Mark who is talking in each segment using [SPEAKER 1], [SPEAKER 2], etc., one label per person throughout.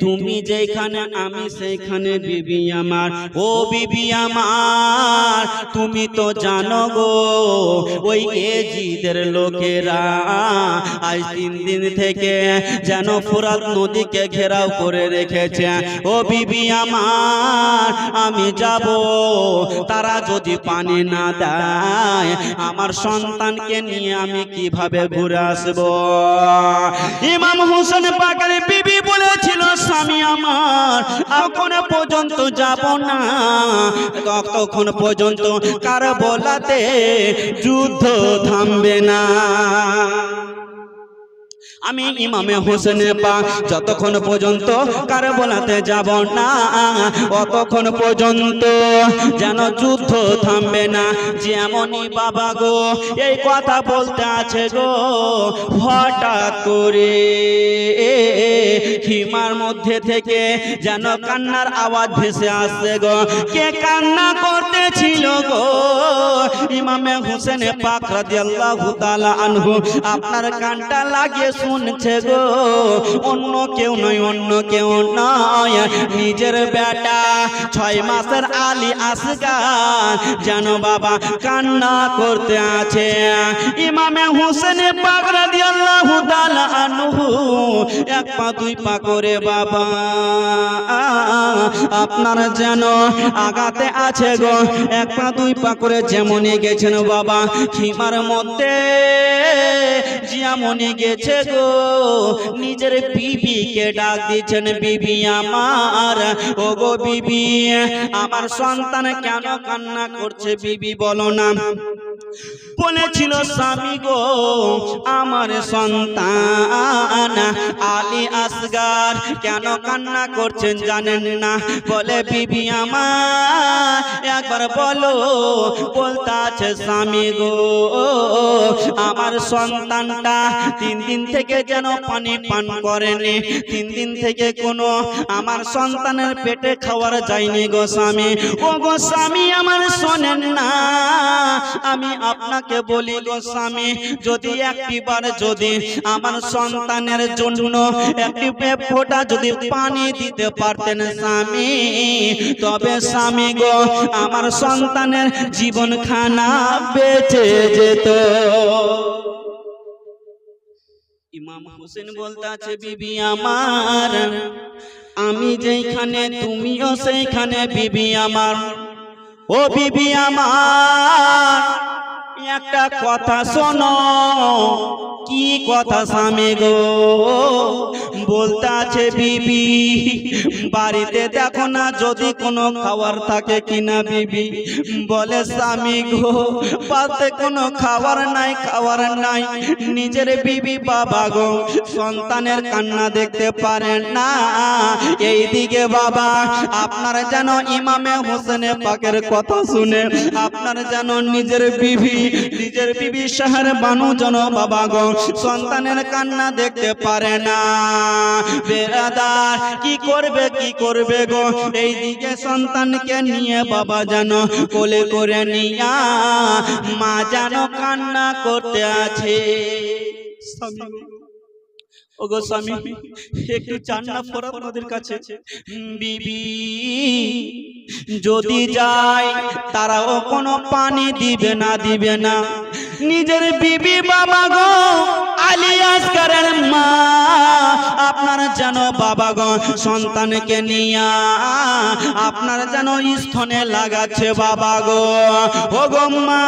[SPEAKER 1] তুমি যেখানে আমি সেইখানে বিবি আমার, ও বিবি আমার তুমি তো জানো গো ওই এজিদের লোকেরা আজ 3 দিন থেকে যেন ফোরাত নদীকে ঘেরাও করে রেখেছে। ও বিবি আমার আমি যাব, তারা যদি পানি না দেয় আমার সন্তানকে নিয়ে আমি কিভাবে ঘুরে আসব? ইমাম হোসেন পাকের বিবি বলেছিল স্বামী আমার এখনো পর্যন্ত যাব না, ততক্ষণ পর্যন্ত কারবালাতে যুদ্ধ থামবে না। আমি ইমামে হোসেন পাক যতক্ষণ পর্যন্ত কারবালাতে যাব না ততক্ষণ পর্যন্ত যেন যুদ্ধ থামবে না। যেমনই বাবা গো এই কথা বলতে আছে গো, হঠাৎ করে খিমার মধ্যে থেকে যেন কান্নার আওয়াজ ভেসে আসছে গো। কে কান্না করতেছিল গো? ইমামে হোসেন পাক রাদিয়াল্লাহু তাআলা আনহু আপনার কানটা লাগিয়ে শুনছে গো, অন্য কেউ নয়, অন্য কেউ নয়, নিজের বেটা 6 মাসের আলী আসগার যেন বাবা কান্না করতে আছে। ইমামে হোসেন পাক রাদিয়াল্লাহু তাআলা আনহু 1 পা 2 পা করে বাবা আপনার যেন আগাতে আছে গো। 1 পা 2 পা করে যেমনই গেছেন বাবা খিমার মধ্যে যেমনই গেছে গো, নিজের বিবিকে ডাক দিচ্ছেন, বিবি আমার, ও গো বিবি আমার সন্তান কেন কান্না করছে বিবি বলো না। বলেছিল স্বামী গো আমার সন্তান আলী আসগার কেন কান্না করছেন জানেন না? বলে বিবি আমার একবার বলো। বলতে আছে স্বামী গো আমার সন্তানটা 3 দিন থেকে যেন পানি পান করেনি, 3 দিন থেকে কোনো আমার সন্তানের পেটে খাওয়ার যায়নি গো স্বামী। ও গো স্বামী আমার শোনেন না, আমি আপনাকে বলি গো স্বামী, যদি একটিবার যদি আমার সন্তানের জন্য একটি ফোঁটা যদি পানি দিতে পারতেন স্বামী, তবে স্বামী গো আমার সন্তানের জীবনখানা বেঁচে যেত। ইমাম হোসেন বলতে আছে বিবি আমার আমি যেখানে তুমিও সেইখানে বিবি আমার। ও বিবি আমার একটা কথা শোনো। কি কথা স্বামী গো? বলতে আছে বিবি বাড়িতে দেখো না যদি কোনো খাবার থাকে কিনা বিবি। বলে স্বামী গো বাড়িতে কোনো খাবার নাই, খাবার নাই। নিজের বিবি বাবা গো সন্তানের কান্না দেখতে পারেন না। এইদিকে বাবা আপনার যেন ইমামে হোসেন পাকের কথা শুনে আপনার যেন নিজের বিবি শাহর বানু যেন বাবা গো সন্তানের কান্না দেখতে পারে না। বেরাদার কি করবে গো? এইদিকে সন্তানকে নিয়ে বাবা যেন কোলে করে নিয়া মা যেন কান্না করতে আছে। ওগো স্বামী একটু চান না ফোরাত নদীর কাছে। বিবি যদি যায় তারাও কোনো পানি দিবে না। নিজের বিবি বাবা গো আলী আসগারের মা আপনার যেন বাবা গো সন্তানকে নিয়া আপনার যেন স্তনে লাগাচ্ছে বাবা গো। ও গো মা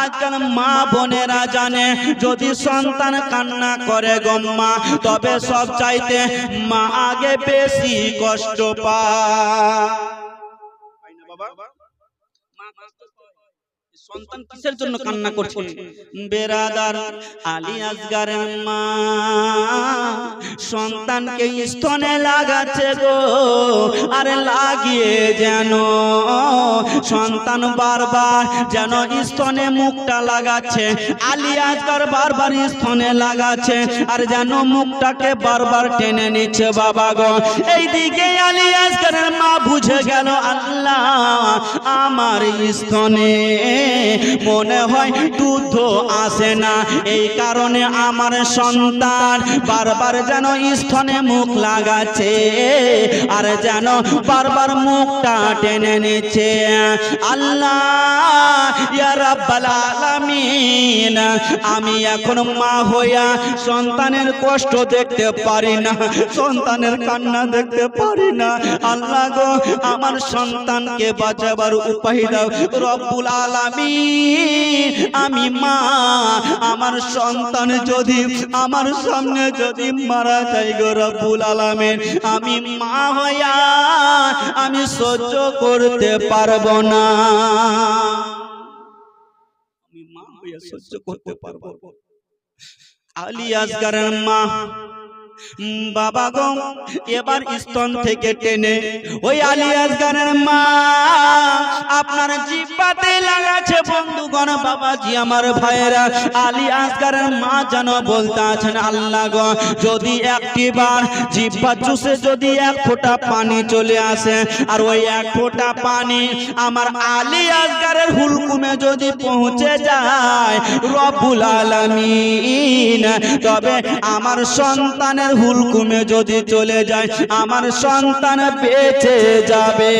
[SPEAKER 1] আজকাল মা বোনেরা জানে যদি সন্তান কান্না করে গো মা তবে সব চাইতে মা আগে বেশি কষ্ট পায় না বাবা। সন্তান কিসের জন্য কান্না করছে? বেরাদার আলী আসগারের মা সন্তানকে স্তনে লাগাচ্ছে গো। আর লাগিয়ে যেন সন্তান বারবার যেন স্তনে মুখটা লাগাচ্ছে। আলী আসগার বারবার স্তনে লাগাচ্ছে আর যেন মুখটাকে বারবার টেনে নিচ্ছে বাবা গো। এইদিকে আলী আসগারের মা বুঝে গেল আল্লাহ আমার স্তনে মনে হয় দুধ আসে না, এই কারণে আমার সন্তান বারবার যেন স্তনে মুখ লাগাচ্ছে আর যেন বারবার মুখটা টেনে নিচ্ছে। আল্লাহ ইয়া রাব্বাল আলামিন, আমি এখন মা হইয়া সন্তানের কষ্ট দেখতে পারি না, সন্তানের কান্না দেখতে পারি না। আল্লাহ গো, আমার সন্তানকে বাঁচাবার উপায় দাও রব্বুল আলামিন। আমি মা, আমার সন্তান যদি আমার সামনে যদি মারা যায় গো রব্বুল আলামিন, আমি মা হইয়া আমি সহ্য করতে পারবো না, আমি মা হইয়া সহ্য করতে পারবো। আলী আসগরের মা, বাবা গো, এবার স্তন থেকে টেনে ওই আলী আসগরের মা আপনার জিহ্বাতে লাগাচ্ছে। বন্ধুগণ, বাবাজি, আমার ভাইয়েরা, আলী আসগরের মা যেন বলতে আছেন, আল্লাহ গো, যদি একটিবার জিহ্বা চুষে যদি এক ফোঁটা পানি চলে আসে, আর ওই এক ফোঁটা পানি আমার আলী আসগরের হুলকুমে যদি পৌঁছে যায় রব্বুল আলামিন, তবে আমার সন্তানের হুলকুমে যদি চলে যায় আমার সন্তান বেঁচে যাবে।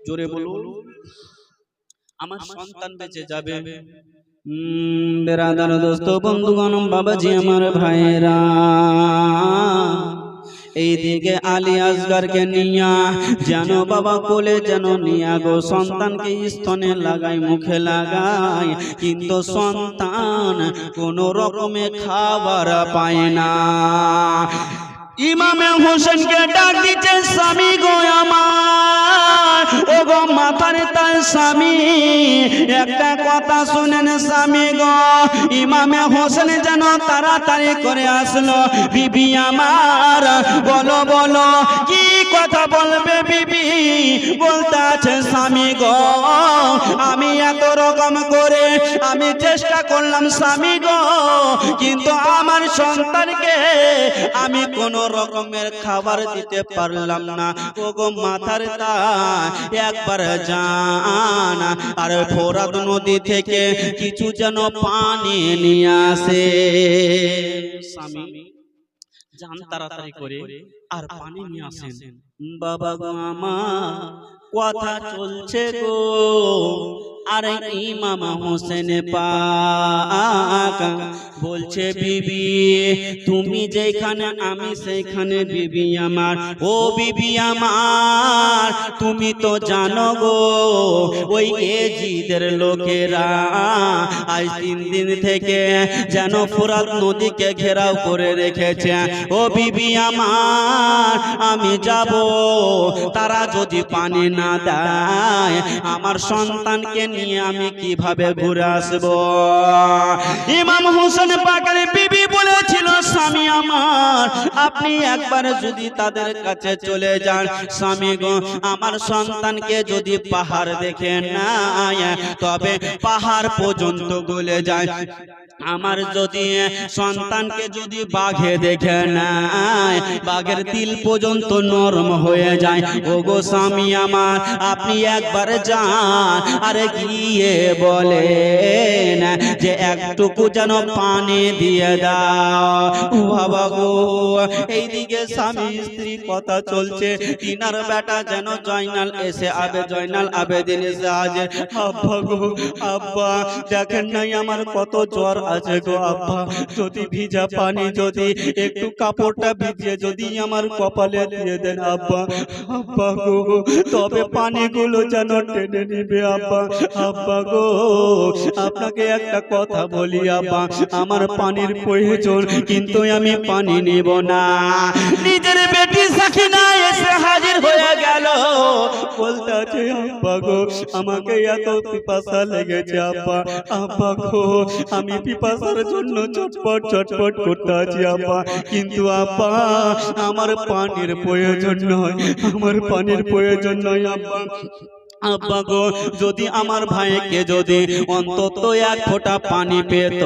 [SPEAKER 1] জোরে বলুন, আমার সন্তান বেঁচে যাবে। বেরাদার, দোস্ত, বন্ধুগণ, বাবাজি, আমার ভাইরা, এইদিকে আলী আসগরকে নিয়া যেন বাবা কোলে যেন নিয়া গো সন্তানকে স্তনে লাগাই, মুখে লাগাই, কিন্তু সন্তান কোন রকমে খাবার পায় না। ইমামে হোসেনকে ডাক দিচ্ছে, স্বামী গো আমার, ও গো মাথার তার স্বামী, একটা কথা শুনেন স্বামী গো। ইমামে হোসেন যেন তাড়াতাড়ি করে আসলো, বিবি আমার, বলো বলো কি কথা বলবে বিবি? বলতে আছে, স্বামী গো, আমি এত রকম করে আমি চেষ্টা করলাম স্বামী গো, কিন্তু আমার সন্তানকে আমি কোন রকমের খাবার দিতে পারলাম না। ওগো মাথার তা একবার যান আর ফোরাত নদী থেকে কিছু যেন পানি নিয়ে আসে। স্বামী যান তাড়াতাড়ি করে আর পানি নিয়ে আসেন। বাবা গো আমার, কথা চলছে গো, আরে ইমাম হোসেন পাক বলছে, বিবি তুমি যেখানে আমি সেইখানে বিবি আমার, ও বিবি আমার, তুমি তো জানো গো ওই এজিদের লোকেরা আজ 3 দিন থেকে যেন ফোরাত নদীকে ঘেরাও করে রেখেছে। ও বিবি আমার, আমি যাব, তারা যদি পানি না দেয় আমার সন্তানকে নিয়ে আমি কিভাবে ঘুরে আসবো? ইমাম হোসেন পাকের বিবি বলেছিল, স্বামী আমার, আপনি একবার যদি তাদের কাছে চলে যান, স্বামী গো, আমার সন্তানকে যদি পাহাড় দেখে না তবে পাহাড় পর্যন্ত গলে যায়, আমার যদি সন্তানকে যদি বাঘে দেখে না বাঘের তিল পর্যন্ত নরম হয়ে যায়, ও গো স্বামী আমার, আপনি একবার যান আরে গিয়ে বলেন যে একটুকু যেন পানি দিয়ে দাও। ও বাবা গো, এইদিকে স্বামী স্ত্রী কথা চলছে, তিনার বেটা যেন জয়নাল এসে আবে, জয়নাল আবেদিন এসে হাজির। আব্বা গো, আব্বা দেখেন নাই আমার কত জ্বর আছে গো আব্বা, যদি ভিজা পানি যদি একটু কাপড়টা ভিজিয়ে যদি আমার কপালে দিয়ে দেন আব্বা। আব্বা গো, তবে পানিগুলো যেন টেনে নিবে আব্বা। আব্বা গো, আপনাকে একটা কথা বলি আব্বা, আমার পানির প্রয়োজন, কিন্তু আমি পানি নেব না। নিজের বেটি সাকিনা এসে হাজির হয়ে গেল, বলতে আছে, আব্বা গো, আমাকে এত পিপাসা লেগেছে আব্বা। আব্বা গো, আমি পিপাসার জন্য চটপট চটপট করতে আছি আব্বা, কিন্তু আব্বা আমার পানির প্রয়োজন নয়, আমার পানির প্রয়োজন নয় আব্বা। আব্বা গো, যদি আমার ভাইকে যদি অন্তত এক ফোঁটা পানি পেত,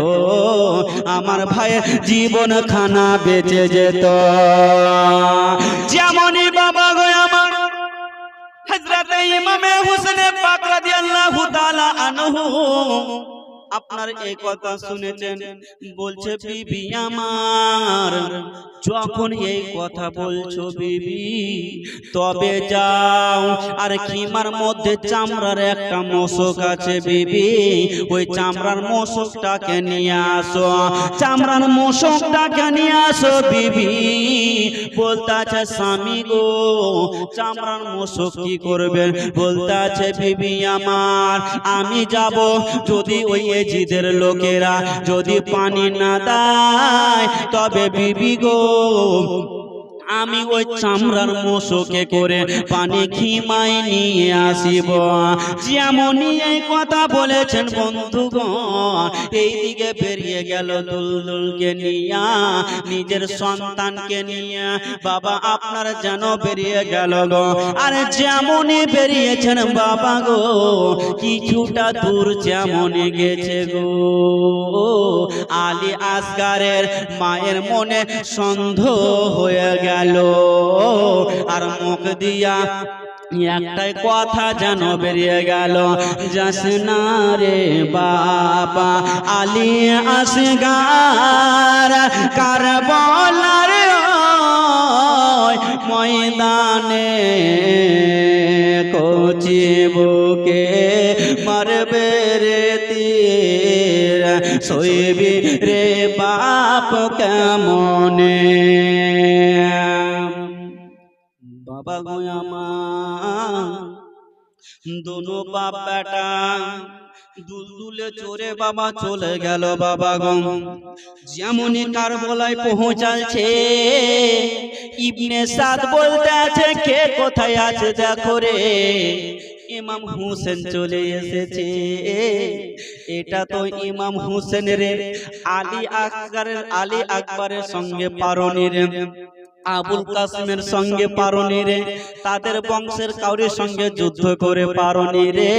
[SPEAKER 1] আমার ভাইয়ের জীবন খানা বেঁচে যেত। যেমনই বাবা গো আমার হযরত ইমামে হোসেন পাক রাদিয়াল্লাহু তাআলা আনহু আপনার এই কথা শুনেছেন, বলছে বিবি আমার যখন এই কথা বলছো বিবি, তবে যাও আর খিমার মধ্যে চামড়ার একটা মশক আছে বিবি, ওই চামড়ার মশকটাকে নিয়ে আসো, চামড়ার মশকটাকে নিয়ে আসো বিবি। বলতে আছে স্বামী গো চামড়ার মশক কি করবেন? বলতে আছে বিবি আমার আমি যাব, যদি ওই এজিদের লোকেরা যদি পানি না দেয় তবে বিবি গো আমি ওই চামড়ার মশকে করে পানি খিমাই নিয়ে আসিব। যেমনই এই কথা বলেছেন বন্ধুগণ, এইদিকে বেরিয়ে গেল দুলদুলকে নিয়ে, নিজের সন্তানকে নিয়ে। বাবা আপনার যেন বেরিয়ে গেল গো, আর যেমনই বেরিয়েছেন বাবা গো, কিছুটা দূর যেমনই গেছে গো, আলী আসগারের মায়ের মনে সন্দেহ হয়ে গেল, আর মুখ দিয়া একটাই কথা যেন বেরিয়ে গেল, যাস না রে বাবা আলী আসগার কারবালার ময়দানে কচি বুকে মারবে রে তীর, সইবি রে বাপ কেমনে। বাবা গো আমার दोनों बाप बेटा দুলদুলে চড়ে বাবা চলে গেল বাবা গো। যেমনই কারবালায় পৌঁছাচ্ছে, ইবনে সাদ বলতে আছে কে কোথায় আছে দেখো রে, ইমাম হোসেন চলে এসেছে। এটা তো ইমাম হোসেন রে, আলী আকবরের সঙ্গে পারনি রে, আবুল কাসিমের সঙ্গে পারনি রে, তাদের বংশের কাউরির সঙ্গে যুদ্ধ করে পারনি রে,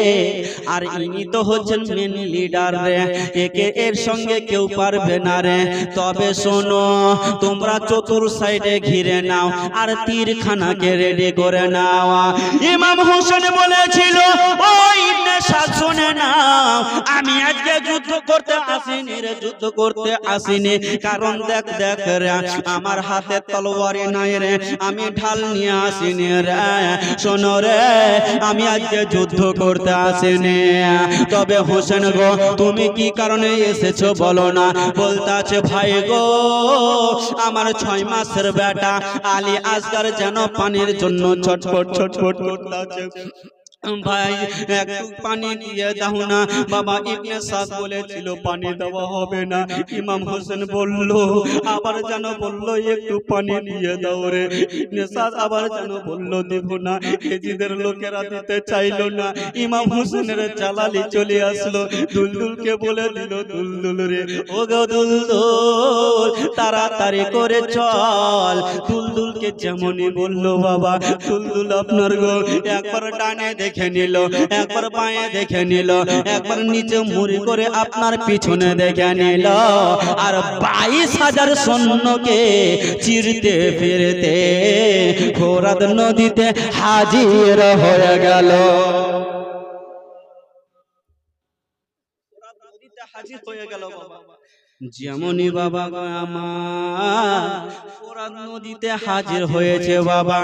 [SPEAKER 1] আর ইনি তো হচ্ছেন মেন লিডার রে, একে এর সঙ্গে কেউ পারবে না রে। তবে শোনো তোমরা চতুর সাইডে ঘিরে নাও আর তীরখানাকে রেডি করে নাও। ইমাম হোসেন বলেছিল ও ইবনে সাদ শুনে নাও, আমি আজকে যুদ্ধ করতে আসিনি রে, যুদ্ধ করতে আসিনি, কারণ দেখ দেখ রে আমার হাতে তলোয়ার নাই রে, আমি ঢাল নিয়ে আসিনি রে। শোনো রে আমি আজকে যুদ্ধ করতে আসিনি, তবে হোসেন গো তুমি কি কারণে এসেছো বলো না। বলতে আছে ভাই গো আমার 6 মাসের বেটা আলী আসগার যেন পানির জন্য ছটফট ছটফট করতে আছে, ভাই একটু পানি দিয়ে দাও না। বাবা ইবনে সাদ বলেছিল পানি দেওয়া হবে না, ইমাম হোসেন বলল আবার যেন বলল একটু পানি দিয়ে দাও রে। ইবনে সাদ আবার যেন বলল দেব না, এজিদের লোকেরা দিতে চাইলো না। ইমাম হোসেনের জালালি চলে আসলো, দুলদুলকে বলে দিল দুলদুল রে ও গো দুলদুল তাড়াতাড়ি করে চল। দুলদুলকে যেমনই বলল বাবা, দুলদুল আপনার গো একবার ডানে দেখে নিল, একবার বাঁয়ে দেখে নিল, একবার নিচে মুড়ি করে আপনার পিছনে দেখে নিল, আর 22,000 সৈন্যকে চিরতে ফিরতে ফোরাত নদীতে হাজির হয়ে গেল। হাজির হয়ে গেল বাবা। যেমনই বাবা গো আমার ফোরাত নদীতে হাজির হয়েছে বাবা,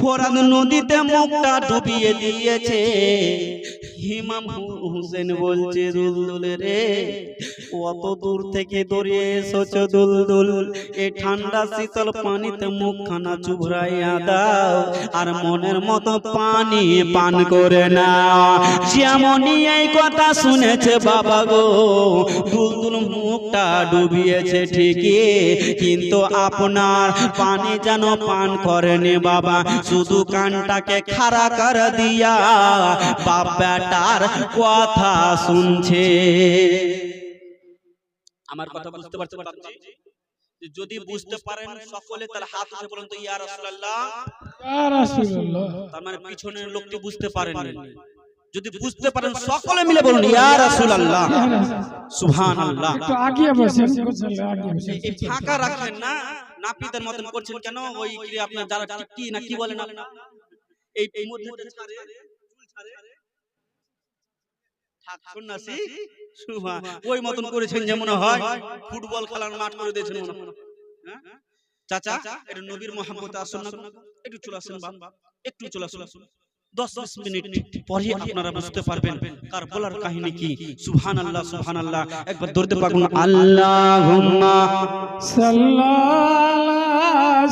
[SPEAKER 1] ফোরাত নদীতে মুখটা ডুবিয়ে দিয়েছে। ইমাম হোসেন বলছে দুলদুল রে কত দূর থেকে দৌড়িয়ে এসেছো দুলদুল, এই ঠান্ডা শীতল পানিতে মুখখানা চুবড়াইয়া দাও আর মনের মতো পানি পান করে নাও। যেমনই এই কথা শুনেছে বাবা গো, দুলদুল মুখটা ডুবিয়েছে ঠিকই, কিন্তু আপনার পানি যেন পান করেনি বাবা, শুধু কানটাকে খাড়া করে দিয়া বাপ বেটার কথা শুনছে। আমার কথা বুঝতে পারছেন? যদি বুঝতে পারেন সকলে তাহলে হাত উঠে বলুন তো ইয়া রাসূলুল্লাহ, ইয়া রাসূলুল্লাহ। তার মানে পিছনের লোকটি বুঝতে পারেননি, যদি বুঝতে পারেন সকলে মিলে বলুন ইয়া রাসূলুল্লাহ, সুবহানাল্লাহ। একটু আগে বসেন, এই ফাঁকা রাখেন না, নাপিতের মতন করছেন কেন? ওই কি আপনার যারা টিকটি না কি বলেন আপনারা, এই মধ্যে ছাড়ে চুল ছাড়ে থাক সন্ন্যাসী ওই মতন করেছেন যে মনে হয় ফুটবল খেলার মাঠ করে দিয়েছেন মনে হয়। চাচা এটা নবীর মোহাম্মদ আসুন না, একটু চলে আসুন বাবা, একটু চলে আসুন, 10-20 মিনিট পরে আপনারা বুঝতে পারবেন কারবালার কাহিনী কি। সুবহানাল্লাহ সুবহানাল্লাহ, একবার দরুদ পাকুন আল্লাহুম্মা
[SPEAKER 2] সাল্লাল্লাহু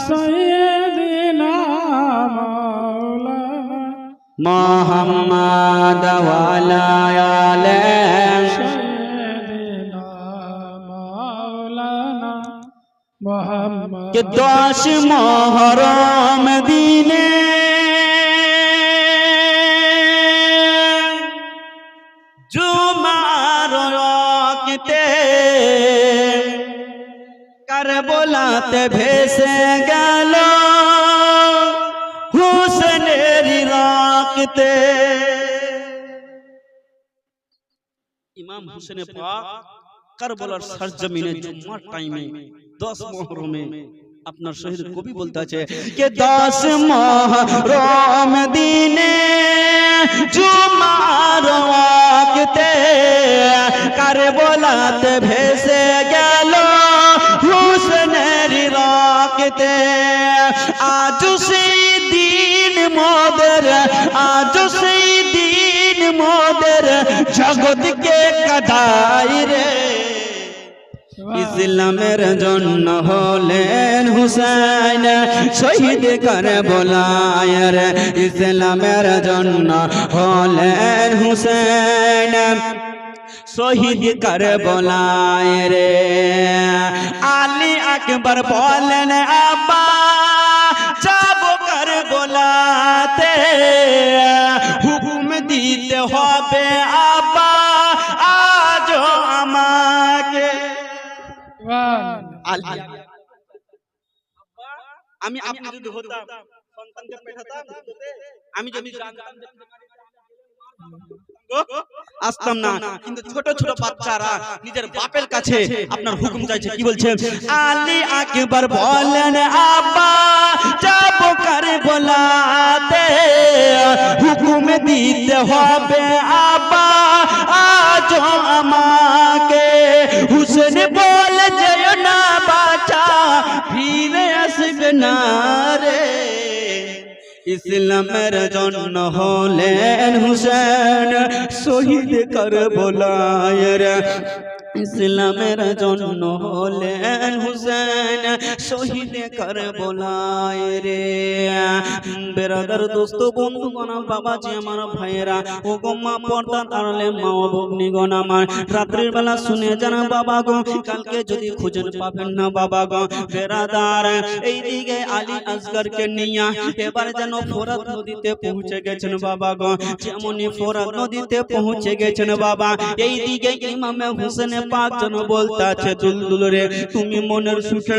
[SPEAKER 2] সাইয়্যিদিনা
[SPEAKER 1] মুহাম্মাদ ওয়া আলা আলিহি
[SPEAKER 2] সাইয়্যিদিনা মাওলানা মুহাম্মদ
[SPEAKER 1] के 10 মুহররম দিনে জুমার ওয়াক্তে কারবালাতে ভেসে গেল হুসনের রাখতে। ইমাম হুসেন পাক কারবালার সরজমিনে জুমার টাইমে 10 মুহররমে আপনার শহীদ কবি বলতে আছে যে 10 মুহররম দিনে জুমার ওয়াক্তে কারবালাতে ভেসে গেল হুসনের রাখতে। আজ সেই দিন মোদের, আজ সেই দিন মোদের জগৎকে কাঁদাই রে। ইসলামের জন্য হলেন হুসেন শহীদ কারবালায় রে। ইসলামের জন্য হলেন হুসেন শহীদ কারবালায় রে। আলী আকবর বলেন আব্বা যাব কারবালাতে, হুকুম দিতে হবে আব্বা আজ আমাকে। আমি আপনি যদি হতাম সন্তানকে পেঠাতাম, আমি যদি জানতাম আসতাম না, কিন্তু ছোট ছোট বাচ্চারা নিজের বাপের কাছে আপনার হুকুম চাইছে। কি বলছে? আলী আকবর বলেন আব্বা যাব কারবালাতে, হুকুম দিতে হবে আব্বা আজ আমাকে। হুসেন বলে যেও না বাচ্চা ফিরে আসবে না রে। ইসলামের জন্য হলেন হুসেন শহীদ কারবালায় রে। ইসলামের জন্য হলেন হুসেন শহীদ কারবালায় রে। বেরাদার দোস্ত বন্ধুগণ বাবাজি আমার ভাইয়েরা ও গো মা পর্দার আড়ালে মা ও ভগ্নীগণ আমার রাত্রির বেলা শুনে যান বাবা গো, কালকে যদি খুঁজে পাবেন না বাবা গো। বেরাদার এইদিকে আলী আসগরকে নিয়ে এবার যেন ফোরাত নদীতে পৌঁছে গেছেন বাবা গো। যেমনই ফোরাত নদীতে পৌঁছে গেছেন বাবা, এইদিকে ইমামে হুসেন পাক যেন বলতে আছে দুলদুল রে তুমি মনের সুখে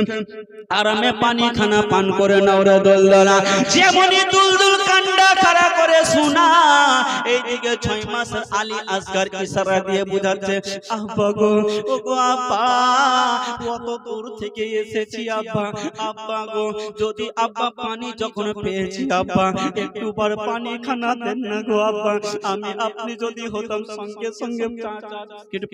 [SPEAKER 1] আরামে পানি খানা পান করে নাও রে দোলদোলা। যেমনই দুলদুল কান্ডা খাড়া করে শোনা, এইদিকে 6 মাসের আলী আসগর ইশারা দিয়ে বুঝাচ্ছে আব্বা গো ও গো আব্বা কত দূর থেকে এসেছি আব্বা, আব্বা গো যদি আব্বা পানি যখন পেয়েছি আব্বা একটুবার পানি খানা দেন না গো আব্বা। আমি আপনি যদি হতাম সঙ্গে সঙ্গে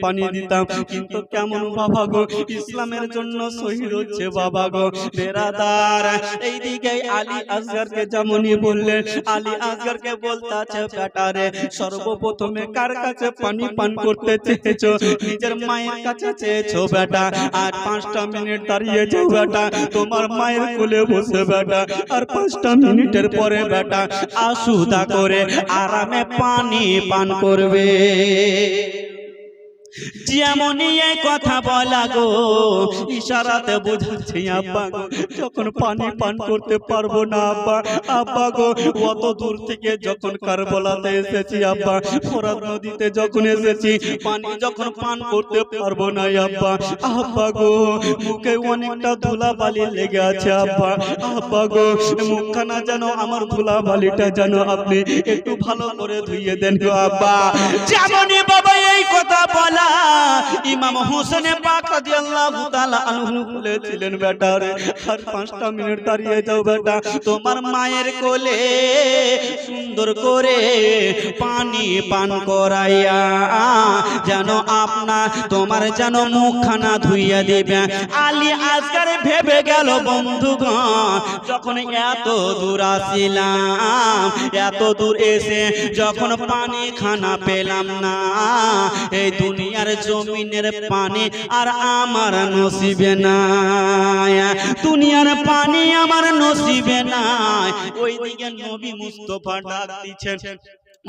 [SPEAKER 1] পানি দিতাম, কিন্তু কেমন বাবা গো ইসলামের জন্য শহীদ হচ্ছে বাবা গো। বেরাদার এইদিকে আলী আসগরকে যেমনই বললেন, আলী আসগরকে বলতে আছে বেটা রে সর্বপ্রথমে কার কাছে পানি পান করতে চেয়েছো? নিজের মায়ের কাছে চেয়েছো বেটা। আর 5টা মিনিট দাঁড়িয়েছো বেটা তোমার মায়ের কোলে বসে বেটা, আর 5টা মিনিটের পরে বেটা আশুদা করে আরামে পানি পান করবে। যেমনই এই কথা বলা গো ইশারাতে বোঝাচ্ছে আব্বা গো যখন পানি পান করতে পারবো না আব্বা, আব্বা গো অত দূর থেকে যখন কারবালাতে এসেছি আব্বা, ফোরাত নদীতে যখন এসেছি পানি যখন পান করতে পারবো না আব্বা, আব্বা গো মুখে অনেকটা ধুলাবালি লেগে আছে আব্বা, আব্বা গো মুখখানা যেন আমার ধুলাবালিটা যেন আপনি একটু ভালো করে ধুইয়ে দেন গো আব্বা। যেমনই বাবা এই কথা কথা বলা ইমাম হোসেন পাক রাদিয়াল্লাহু তাআলা আনহু বলেছিলেন, বেটা রে আর 5টা মিনিট দাঁড়িয়ে যাও বেটা, তোমার মায়ের কোলে সুন্দর করে পানি পান করাইয়া যেন তোমার যেন মুখখানা ধুইয়া দিবে। আলী আসগার ভেবে গেল, বন্ধুগণ যখন এত দূর আসিলাম, এত দূর এসে যখন পানি খানা পেলাম না, এই দুনিয়ার জমিনের পানি আর আমার নসিবে নাই, দুনিয়ার পানি আমার নসিবে নাই। ওইদিকে নবী মুস্তাফা ডাক দিচ্ছেন,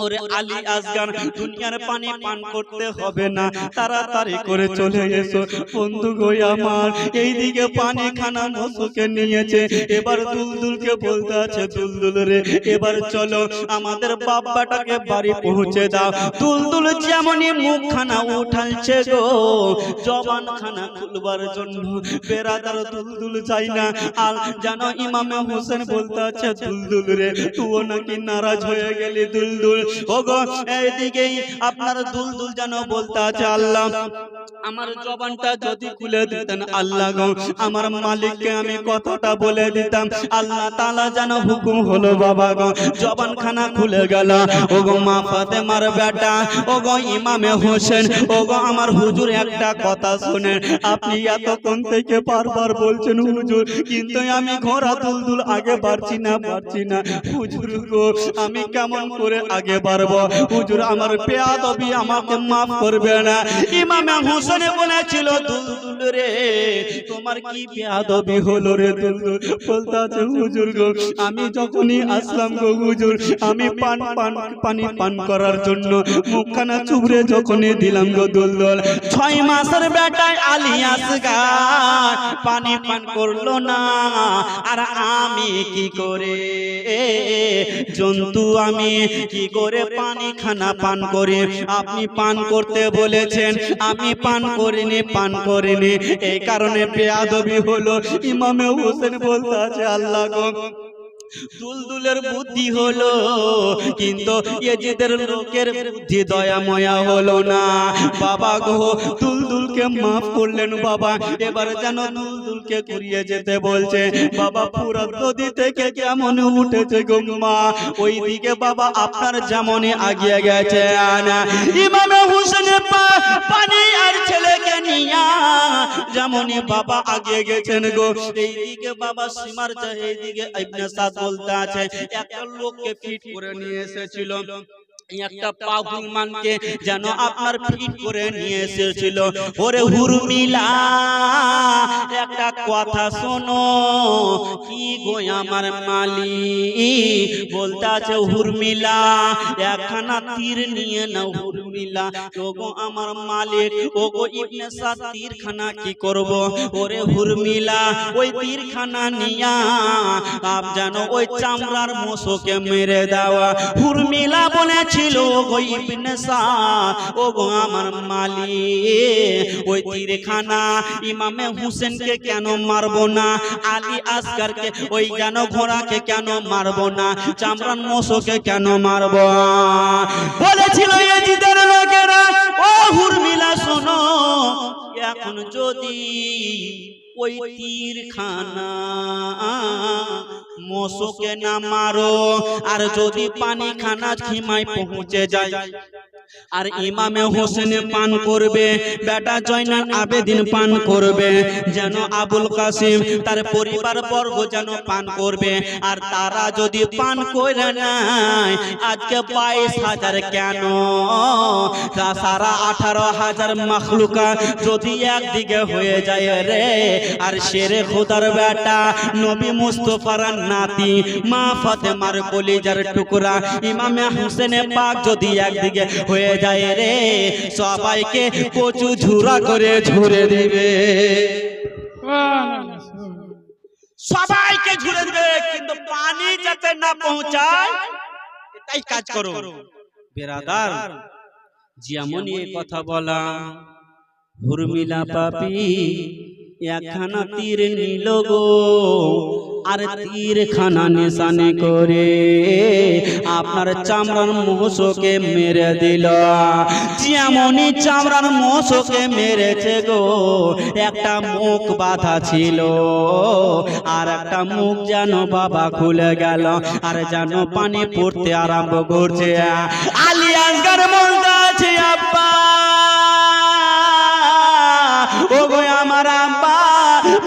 [SPEAKER 1] ওরে আলী আসগার দুনিয়ার পানি পান করতে হবে না, তাড়াতাড়ি করে চলে এসো। বন্ধু গো আমার, এইদিকে পানি খানা মশুকে নিয়েছে, এবার দুলদুলকে বলতে আছে, দুলদুল রে এবার চলো আমাদের বাপ্পাটাকে বাড়ি পৌঁছে দাও। দুলদুল যেমনই মুখখানা উঠালছে গো, জবান খানা খুলবার জন্য, বেরাদার দুলদুল চাই না। আর জানো ইমামে হোসেন বলতে আছে, দুলদুল রে তুইও নাকি নারাজ হয়ে গেলি দুলদুল। ওগো এইদিকেই আপনার দুলদুল যেন বলতে আছে, আল্লাহ আমার জবানটা যদি খুলে দিতেন, আল্লাহ গো আমার মালিককে আমি কথাটা বলে দিতাম। আল্লাহ তাআলা যেন হুকুম হলো, বাবা গো জবান খানা খুলে গেল। ওগো মা ফাতেমার বেটা, ওগো ইমামে হোসেন, ওগো আমার হুজুর একটা কথা শুনেন, আপনি এতক্ষণ থেকে বারবার বলছেন হুজুর, কিন্তু আমি ঘোড়া দুলদুল আগে পারছি না হুজুর গো, আমি কেমন করে আগে পারবো হুজুর, আমার বেয়াদবি আমাকে মাফ করবে না। ইমামে হোসেন বলেছিল, দুলদুল রে তোমার কি বেয়াদবি হলো রে দুলদুল? বলতে আছে, হুজুর গো আমি যখনই আসলাম গো হুজুর, আমি পানি পান করার জন্য মুখখানা চুবড়ে যখনই দিলাম গো দুলদুল, 6 মাসের বেটায় আলী আসগার পানি পান করলো না। আর আমি কি করে জন্তু, আমি কি করে পানি খানা পান করি? আপনি পান করতে বলেছেন, আমি পান করিনি, এই কারণে বেয়াদবি হলো। ইমামে হোসেন বলতে আছে, আল্লাহ গো দুলদুলের বুদ্ধি হলো, কিন্তু এজিদের লোকের বুদ্ধি দয়াময়া হলো না। বাবা গো দুলদুলকে মাফ করলেন বাবা, এবার যেন দুলদুলকে ঘুরিয়ে যেতে বলছে। বাবা পুরা নদী থেকে কেমন উঠেছে গো মা, ওইদিকে বাবা আপনার যেমনই আগিয়ে গেছে। ইমামে হোসেন পানি আর ছেলেকে নিয়া যেমনই বাবা আগিয়ে গেছেন গো, এইদিকে বাবা সীমার চাই, এইদিকে ইবনে সাদ বলতে আছে, একটা লোককে ফিট করে নিয়ে এসেছিল, একটা পাগল মানকে যেন আপনার ফিট করে নিয়ে এসেছিল। ওরে হুরমিলা একটা কথা শোনো, কি গো আমার মালিক বলতে আছে, হুরমিলা একখানা তীর নিয়ে নাও হুরমিলা। ওগো আমার মালিক, ওগো ইবনে সাদ তীরখানা কি করব? ওরে হুরমিলা ওই তীরখানা নিয়া আপ জানো ওই চামড়ার মোষকে মেরে দেওয়া। হুরমিলা বলেছিল, ওগো ইবনে সাদ, ওগো আমার মালিক ওই তীরখানা ইমামে হোসেনকে কেন মারবো না, আলী আসগারকে ওই জানো ঘোড়াকে কেন মারবো না, চামড়ার মোষকে কেন মারবো? বলেছিল এজিদের লোকেরা, ও হুরমিলা শোনো, এখন যদি ওই তীরখানা মোষকে না মারো, আর যদি পানি খানা খিমায় পৌঁছে যায়, আর ইমামে হোসেন পান করবে, বেটা জয়নাল আবেদিন পান করবে, যেন আবুল কাসিম তার পরিবার বর্গ যেন পান করবে, আর তারা যদি পান করে নাই, আজকে 22,000 কেন সারা 18,000 মাখলুকা যদি একদিকে হয়ে যায় রে, আর শেরে খোদার বেটা নবী মুস্তাফার নাতি মা ফাতেমার কলিজার টুকরা ইমামে হোসেন পাক যদি একদিকে হয়ে যায় রে, সবাইকে কচু ঝুরা করে ঝুরে দিবে, সবাইকে ঝুরে দিবে, কিন্তু পানি যাতে না পৌঁছায় এটাই কাজ করো বেরাদার। যেমনই এই কথা বলা, হুরমিলা পাপি একখানা তীর নিল গো, আর তীরখানা নিশানে করে আপনার চামড়ার মোষকে মেরে দিল। যেমনই চামড়ার মোষকে মেরেছে গো, একটা মুখ বাঁধা ছিল, আর একটা মুখ যেন বাবা খুলে গেল, আর যেন পানি পড়তে আরম্ভ করছে। আলী আসগর বলতে আছে, আব্বা ও গো আমার আব্বা,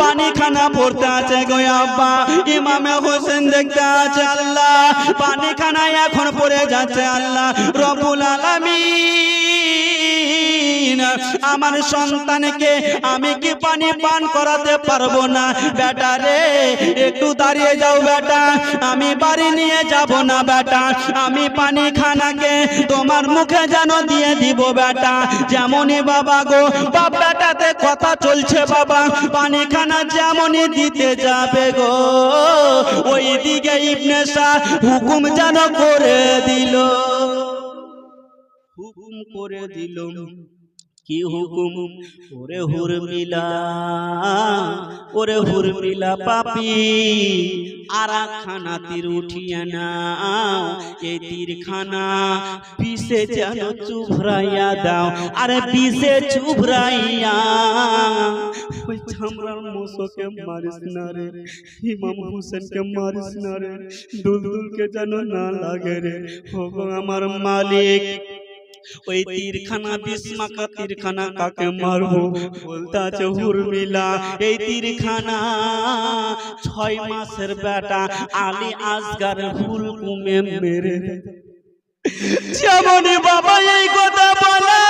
[SPEAKER 1] পানি খানা পড়তে আছে গো আব্বা। ইমামে হোসেন দেখতে আছে, আল্লাহ পানি খানা এখন পড়ে যাচ্ছে। আল্লাহ রব্বুল আলামিন, আমার সন্তানকে আমি কি পানি পান করাতে পারবো না? বেটা রে একটু দাঁড়িয়ে যাও বেটা, আমি বাড়ি নিয়ে যাব না বেটা, আমি পানি খানাকে তোমার মুখে যেন দিয়ে দিব বেটা। যেমনই বাবা গো, বাপ বেটাতে কথা চলছে বাবা, পানি খানা যেমনই দিতে যাবে গো, ওই দিকে ইবনে শাহ হুকুম যেন করে দিল, হুকুম করে দিল। কি হুকুম? ওরে হুরমিলা, ওরে হুরমিলা পাপি, আর খানা তীর উঠিয়ে নাও, এই তীরখানা পিছে যেন চুভরাইয়া দাও, আরে পিছে চুভরাইয়া। ওই চামড়ার মোষকে মারিস না রে, ইমাম হোসেনকে মারিস না রে, দুলদুলকে যেন না লাগে রে। ও আমার মালিক, ওই তীরখানা বিস্মাকা তীরখানা কাকে মারবো? বলতে আছে হুরমিলা, এই তীরখানা 6 মাসের বেটা আলী আসগর হুলকুমে মেরে। যেমনই বাবা এই কথা বলা,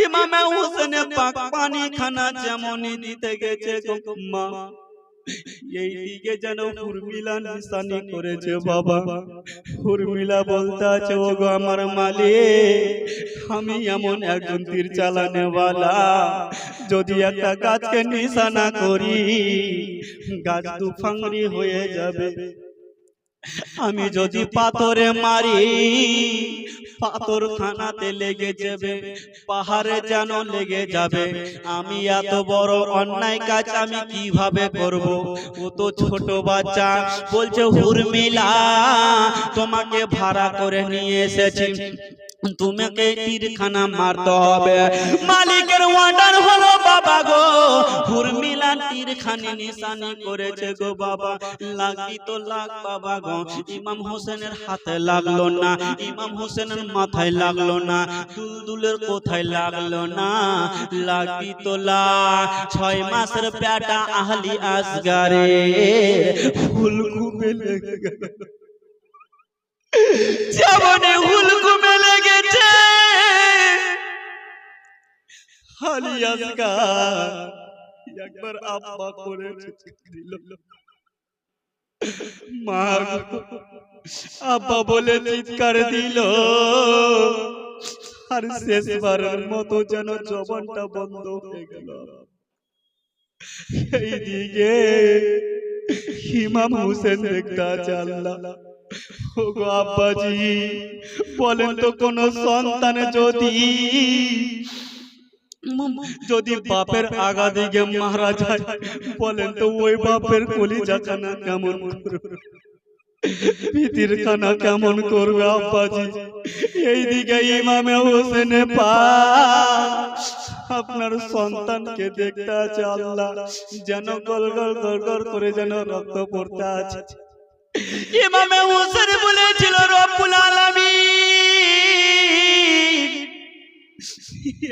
[SPEAKER 1] ইমামে হোসেন পাক পানি খানা যেমনই দিতে গেছে গো মা, এই দিকে যেন হুরমিলা নিশানি করেছে বাবা। হুরমিলা বলতে আছে, ও গো আমার মালিক, আমি এমন একজন তীর চালানেওয়ালা, যদি একটা গাছকে নিশানা করি গাছ দুফাংরি হয়ে যাবে, আমি যদি পাথরে মারি পাথর খানাতে লেগে যাবে, পাহাড়ে যেন লেগে যাবে। আমি এত বড় অন্যায় কাজ আমি কিভাবে করব? ও তো ছোট বাচ্চা। বলছে হুরমিলা, তোমাকে ভাড়া করে নিয়ে এসেছি, তোমাকে তীরখানা মারতে হবে। মালিকের অর্ডার হলো বাবা গো, হুরমিলা তীরখানি নিশানি করেছে গো বাবা। লাগি তো লাগ বাবা গো, ইমাম হোসেনের হাতে লাগলো না, ইমাম হোসেনের মাথায় লাগলো না, দুলদুলের কোথায় লাগলো না, লাগি তো লাগ 6 মাসের বেটা আলী আসগরে হুলকুমে লেগে গেল। যেমনই হুলকুমে লেগেছে, আলী আসগর একবার আব্বা করে দিল, মা আব্বা বলে চিৎকার দিল, আর শেষবারের মতো যেন জবানটা বন্ধ হয়ে গেল। এইদিকে ইমাম হোসেন দেখতে আছে, আল্লাহ ও গো আব্বাজি, বলেন তো কোন সন্তান যদি বাপের আগা দিকে মারা যায়, বলেন তো ওই বাপের কলিজাখানা কেমন করবে, তীরখানা কেমন করবে আব্বাজি? এইদিকে ইমামে হোসেনে আপনার সন্তানকে দেখতে আছে, আল্লাহ যেন গলগল গলগল করে যেন রক্ত পড়তে আছে। ইমামে হোসেন বলেছিল, রব্বুল আলামিন,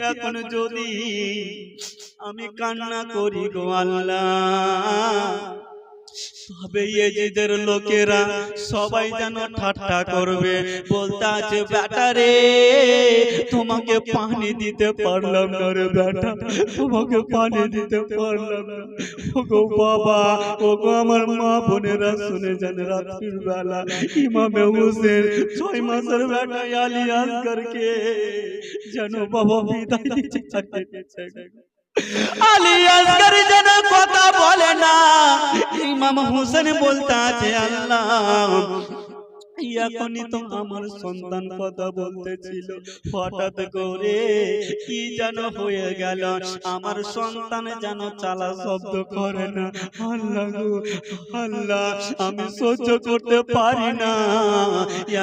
[SPEAKER 1] এখন যদি আমি কান্না করি গো আল্লাহ, তবে এজিদের লোকেরা সবাই যেন ঠাট্টা করবে। বলতে আছে, বেটা রে তোমাকে পানি দিতে পারলাম না রে বেটা, তোমাকে পানি দিতে পারলাম না। ওগো বাবা, ওগো আমার মা বোনেরা শুনে যান, রাত্রির বেলা ইমামে হোসেন 6 মাসের বেটা আলী আসগরকে যেন বাবা বিদায় দিচ্ছে। আলী আসগর যেন কথা বলে না। ইমাম হোসেন বলতে আছে, আল্লাহ এখনই তো আমার সন্তান কথা বলতেছিল, হঠাৎ করে কি যেন হয়ে গেল, আমার সন্তান যেন চালা শব্দ করে না। আল্লাহ গো আল্লাহ, আমি সহ্য করতে পারি না,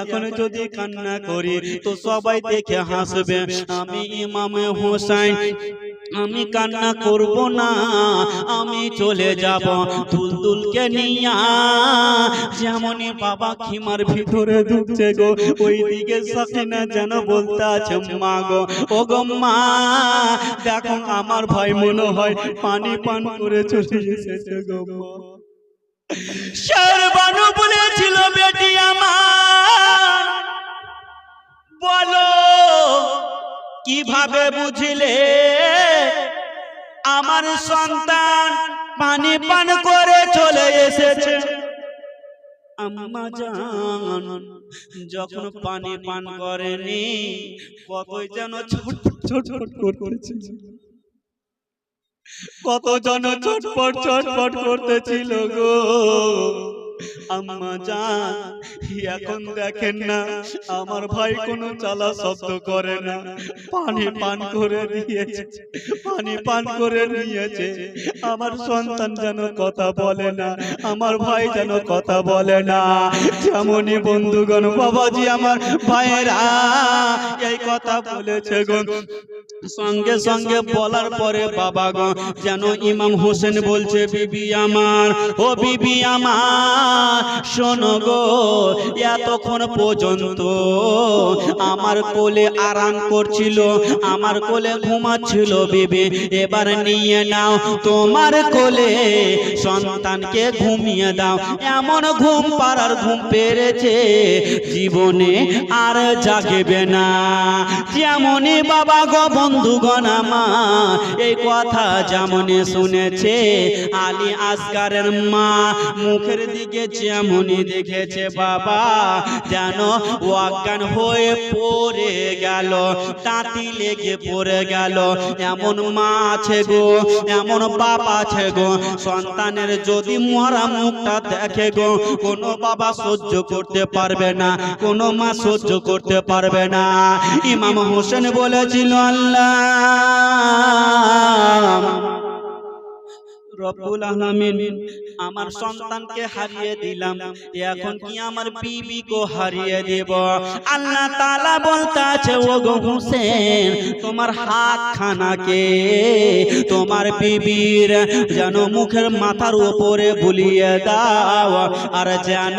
[SPEAKER 1] এখন যদি কান্না করি তো সবাই দেখে হাসবে। আমি ইমাম হোসেন, আমি কান্না করব না, আমি চলে যাব দুলদুলকে নিয়া। যেমনই বাবা খিমার ভিতরে ঢুকছে গো, ওই দিকে সাকিনা যেন বলতে আছে, মা গো ও গো মা, দেখো আমার ভাই মনে হয় পানি পান করে চলে এসেছে গো। শেরবানু বলেছিল, বেটি আমার বলো কিভাবে বুঝলে আমার সন্তান পানি পান করে চলে এসেছে? আম্মা জান, যখন পানি পান করেনি কতই যেন ছটফট করতেছে, কত জন ছটফট করতেছিল গো। আম্মা জান, এখন দেখেন না আমার ভাই কোনো চালা শব্দ করে না, পানি পান করে নিয়েছে, পানি পান করে নিয়েছে। আমার সন্তান যেন কথা বলে না, আমার ভাই যেন কথা বলে না। যেমনই বন্ধুগণ বাবাজি আমার ভাইয়েরা এই কথা বলেছে গো, সঙ্গে সঙ্গে বলার পরে বাবা গো যেন ইমাম হোসেন বলছে, বিবি আমার ও বিবি আমার শোনো গো, এতক্ষণ পর্যন্ত আমার কোলে আরাম করছিল, আমার কোলে ঘুমাচ্ছিল বিবি, এবার নিয়ে নাও তোমার কোলে সন্তানকে ঘুমিয়ে দাও। এমন ঘুম পাড়ার ঘুম পেরেছে জীবনে আর জাগবে না। যেমনই বাবা গো বন্ধুগণ আমার এই কথা যেমনই শুনেছে, আলী আসগারের মা মুখের দিকে যেমনই দেখেছে বাবা যেন অজ্ঞান হয়ে পড়ে গেল, তাঁতি লেগে পড়ে গেল। এমন মা আছে গো, এমন বাপ আছে গো, সন্তানের যদি মরা মুখটা দেখে গো, কোনো বাবা সহ্য করতে পারবে না, কোনো মা সহ্য করতে পারবে না। ইমাম হোসেন বলেছিল, আল্লাহ রব্বুল আলামিন, আমার সন্তানকে হারিয়ে দিলাম, এখন কি আমার বিবিকে হারিয়ে দেব? আল্লাহ তাআলা বলতে আছে, ও গো হোসেন, তোমার হাত খানাকে তোমার বিবির যেন মুখের মাথার উপরে বুলিয়ে দাও, আর যেন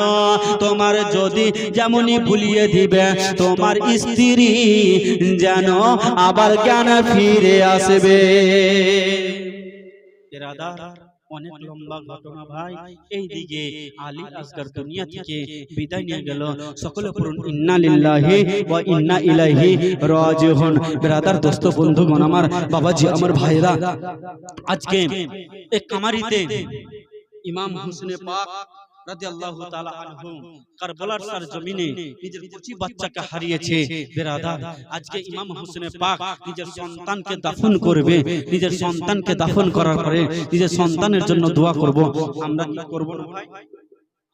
[SPEAKER 1] তোমার যদি যেমনই বুলিয়ে দিবে তোমার স্ত্রী যেন আবার জ্ঞান ফিরে আসবে। অনেক লম্বা ঘটনা ভাই। এইদিকে আলী আসগার দুনিয়া থেকে বিদায় নিয়ে গেল। সকলে পড়ুন ইন্না লিল্লাহি ওয়া ইন্না ইলাইহি রাজিউন। ব্রাদার দোস্ত বন্ধুগণ আমার, বাবাজি আমার ভাইরা, আজকে এক কামারিতে ইমাম হোসেন পাক রাদিয়াল্লাহু তাআলা আনহু কারবালার সরজমিনে নিজের কচি বাচ্চাকে হারিয়েছে। বেরাদার, আজকে ইমাম হোসেন পাক নিজের সন্তানকে দাফন করবে, নিজের সন্তানকে দাফন করার পরে নিজের সন্তানের জন্য দোয়া করব। আমরা কি করব না ভাই?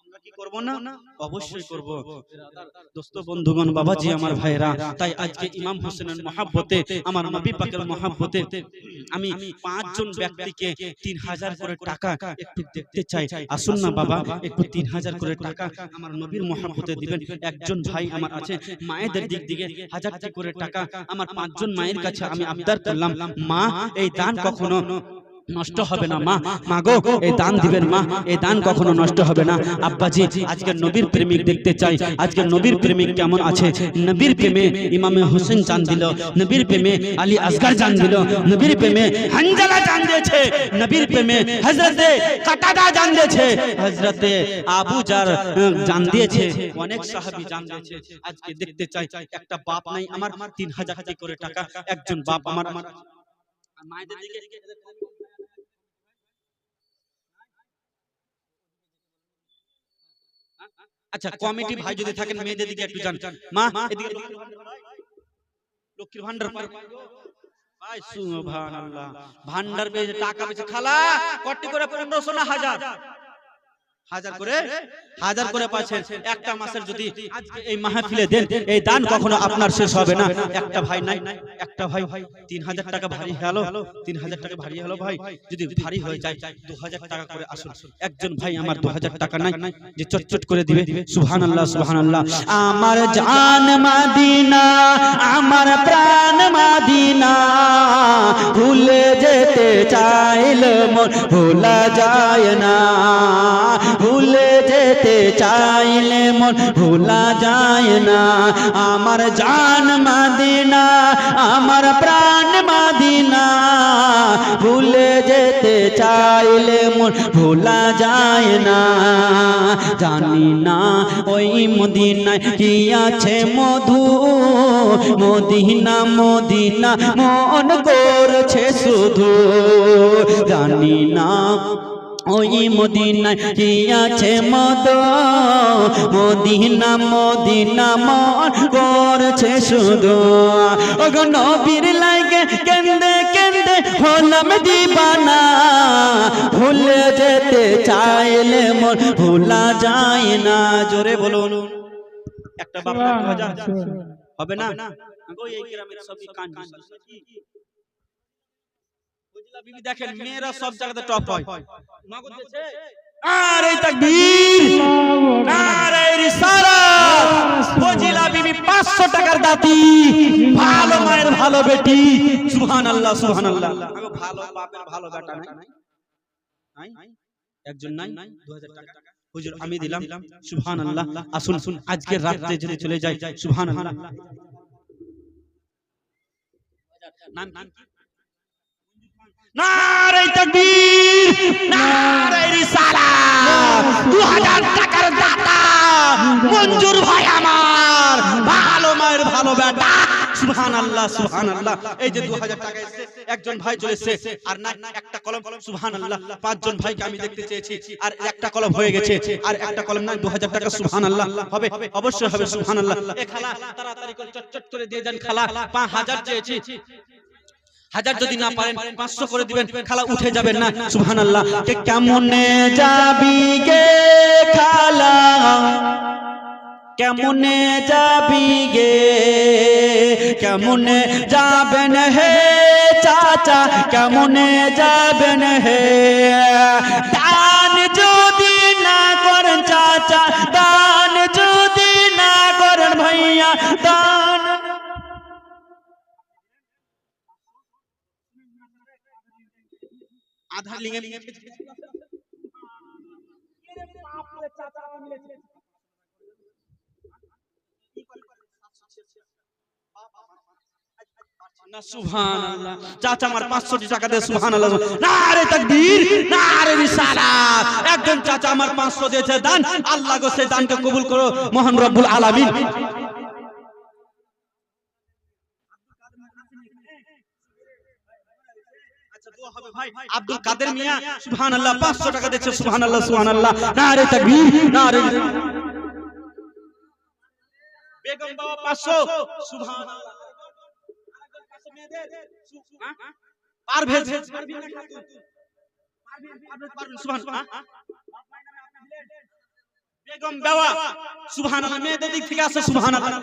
[SPEAKER 1] আমরা কি করব না? অবশ্যই করব। বেরাদার দোস্ত বন্ধুগণ বাবাজি আমার ভাইরা, তাই আজকে ইমাম হোসেনের মহব্বতে, আমার নবী পাকের মহব্বতে আমি 5 জন ব্যক্তিকে 3000 করে টাকা একটু দেখতে চাই। আসুন না বাবা, একটু 3000 করে টাকা আমার নবীর মহব্বতে দিবেন। একজন ভাই আমার আছে, মায়েদের দিক থেকে 1000 করে টাকা আমার 5 জন মায়ের কাছে আমি আবদার করলাম, মা এই দান কখনো নষ্ট হবে না, মা মাগো এই দান দিবেন, মা এই দান কখনো নষ্ট হবে না। আব্বাজি আজকে নবীর প্রেমিক দেখতে চাই, আজকে নবীর প্রেমিক কেমন আছে? নবীর প্রেমে ইমামে হোসেন জান দিল, নবীর প্রেমে আলী আসগার জান দিল, নবীর প্রেমে হানজালা জান দিয়েছে, নবীর প্রেমে হযরতে কাটাদা জান দিয়েছে, হযরতে আবু জার জান দিয়েছে, অনেক সাহাবী জান দিয়েছে। আজকে দেখতে চাই একটা বাপ নাই আমার 3000 করে টাকা, একজন বাপ আমার মায়েদের দিকে। আচ্ছা কমিটি ভাই যদি থাকেন মেয়েদের দিকে একটু যান, মা এদিকে লক্ষ্মীর ভান্ডার ভাই, সুবহানাল্লাহ, ভান্ডার পেয়েছে, টাকা পেয়েছে। খালা কটি করে 1500 না 1000? হাজার করে পাচ্ছেন। একটা মাসের যদি আজকে এই মাহফিলে দেন, এই দান কখনো আপনার শেষ হবে না। একটা ভাই নাই, একটা ভাই 3000 টাকা ভারী হলো, 3000 টাকা ভারী হলো ভাই, যদি ভারী হয়ে যায় 2000 টাকা করে আসুন। একজন ভাই আমার 2000 টাকা নাই যে চটচট করে দিবে। সুবহানাল্লাহ সুবহানাল্লাহ। আমার জান মদিনা, আমার প্রাণ মদিনা, ভুলে যেতে চাইলে মন ভোলা যায় না, ভুলে যেতে চাইলে মন ভোলা যায় না। আমার জান মদিনা, আমার প্রাণ মদিনা, ভুলে যেতে চাইলে মন ভোলা যায় না। জানি না ওই মদিনায় কি আছে মধু, মদিনা মদিনা মন করছে শুধু। জানি না ওই মদিনায় কি আছে মধু, মদিনা মদিনা মন করছে শুধু। ওগো নবীর লাগে কেন্দে কেন্দে হলাম দিবানা, ভুলে যেতে চাইলে মন ভোলা যায় না। জোরে বলুন। একটা বাপ 2000 হবে না? ওই এই গ্রামের সবই কান বিবি দেখেন, মেয়েরা সব জায়গাতে টপ হয়। নগদ দিয়েছে। নারে তাকবীর, নারে রিসালাত। ফজিলা বিবি 500 টাকার দাতি, ভালো মায়ের ভালো বেটি। সুবহানাল্লাহ সুবহানাল্লাহ। ভালো বাপের ভালো বেটা নাই, একজন নাই। 2000 টাকা হুজুর আমি দিলাম। সুবহানাল্লাহ। আসুন আজকের রাতে যদি চলে যাই। সুবহানাল্লাহ। নাম নারে তাকবীর, নারে রিসালাত। 2000 টাকার দাতা মঞ্জুর ভাই আমার, ভালো মায়ের ভালো বেটা। সুবহানাল্লাহ সুবহানাল্লাহ। এই যে 2000 টাকা এসেছে, একজন ভাই চলে এসেছে, আর না একটা কলম। সুবহানাল্লাহ। 5 জন ভাইকে আমি দেখতে চেয়েছি, আর একটা কলম হয়ে গেছে, আর একটা কলম না। 2000 টাকা সুবহানাল্লাহ হবে, অবশ্যই হবে। সুবহানাল্লাহ। এ খালা তাড়াতাড়ি করে চটচট করে দিয়ে দেন। খালা 5000 চেয়েছি, 1000 যদি না পারেন 500 করে দিবেন। খালা উঠে যাবেন না। সুবহানাল্লাহ। কে কেমনে যাবি গে খালা, কেমনে যাবি গে, কেমনে যাবেন হে চাচা, কেমনে যাবেন হে। দান যদি না করেন চাচা, দান যদি না করেন ভাইয়া, দান আধার লিঙ্গে না। সুবহানাল্লাহ। চাচা আমার 500 টাকা দে। সুবহানাল্লাহ। নারে তাকবীর, নারে রিসালাত। একজন চাচা আমার 500 দিয়েছে দান। আল্লাহ গো সেই দানকে কবুল করো মহান রব্বুল আলামিন। আব্দুল কাদের মিয়া সুবহানাল্লাহ 500 টাকা দিয়েছে। সুবহানাল্লাহ সুবহানাল্লাহ। নারে তাকবীর, নারে। বেগম বাবা 500। সুবহানাল্লাহ। পারভেজ সুবহানাল্লাহ। বেগম বাবা সুবহানাল্লাহ। মেয়েদের দিক থেকে আসে। সুবহানাল্লাহ।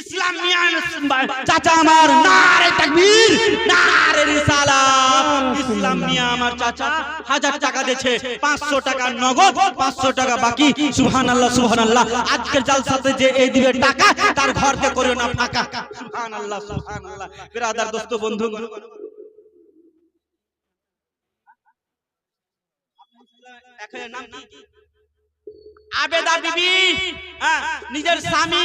[SPEAKER 1] ইসলাম মিয়া চাচা আমার, নারে তাকবীর, নারে রিসালাত। ইসলাম মিয়া আমার চাচা 1000 টাকা দিয়েছে, 500 টাকা নগদ, 500 টাকা বাকি। সুবহানাল্লাহ সুবহানাল্লাহ। আজকের জালসাতে যে এই দিবে টাকা, তার ঘরকে করিও না ফাঁকা। সুবহানাল্লাহ সুবহানাল্লাহ। বিরাদার দোস্ত বন্ধু, এখানে নাম কি? আবেদা বিবি। নিজের স্বামী